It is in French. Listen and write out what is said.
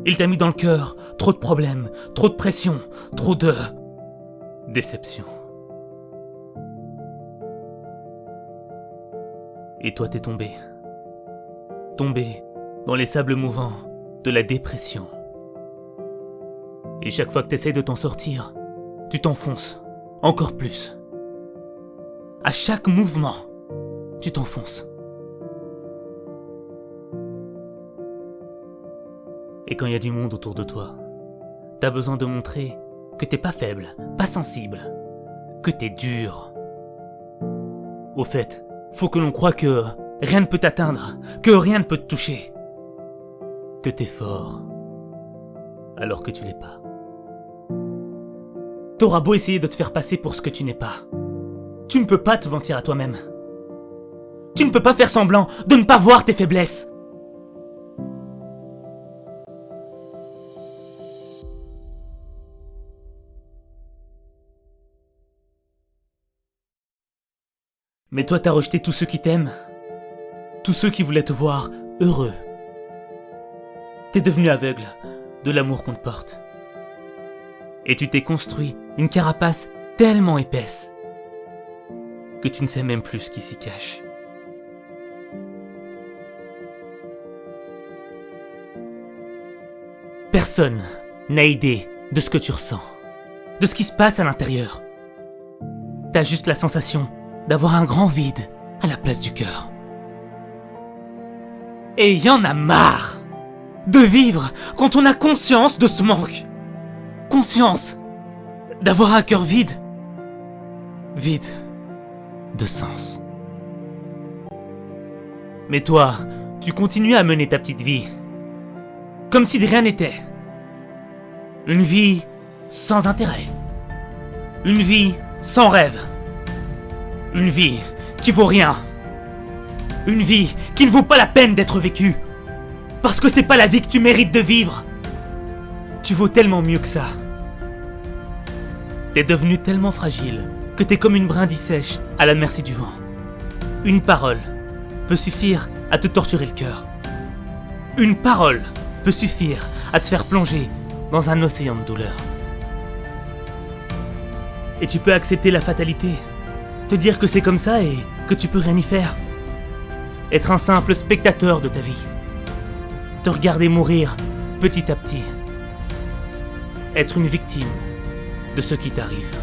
Il t'a mis dans le cœur trop de problèmes, trop de pression, trop de déception. Et toi t'es tombé. Tombé dans les sables mouvants de la dépression. Et chaque fois que t'essayes de t'en sortir, tu t'enfonces encore plus. À chaque mouvement, tu t'enfonces. Et quand il y a du monde autour de toi, t'as besoin de montrer que t'es pas faible, pas sensible, que t'es dur. Au fait, faut que l'on croie que rien ne peut t'atteindre, que rien ne peut te toucher, que t'es fort, alors que tu l'es pas. T'auras beau essayer de te faire passer pour ce que tu n'es pas, tu ne peux pas te mentir à toi-même. Tu ne peux pas faire semblant de ne pas voir tes faiblesses. Mais toi t'as rejeté tous ceux qui t'aiment, tous ceux qui voulaient te voir heureux. T'es devenu aveugle de l'amour qu'on te porte. Et tu t'es construit une carapace tellement épaisse que tu ne sais même plus ce qui s'y cache. Personne n'a idée de ce que tu ressens, de ce qui se passe à l'intérieur. T'as juste la sensation d'avoir un grand vide à la place du cœur. Et y en a marre de vivre quand on a conscience de ce manque. Conscience d'avoir un cœur vide. Vide de sens. Mais toi, tu continues à mener ta petite vie. Comme si de rien n'était. Une vie sans intérêt. Une vie sans rêve. Une vie qui vaut rien. Une vie qui ne vaut pas la peine d'être vécue. Parce que c'est pas la vie que tu mérites de vivre. Tu vaux tellement mieux que ça. T'es devenu tellement fragile que t'es comme une brindille sèche à la merci du vent. Une parole peut suffire à te torturer le cœur. Une parole peut suffire à te faire plonger dans un océan de douleur. Et tu peux accepter la fatalité, te dire que c'est comme ça et que tu peux rien y faire. Être un simple spectateur de ta vie. Te regarder mourir petit à petit. Être une victime de ce qui t'arrive.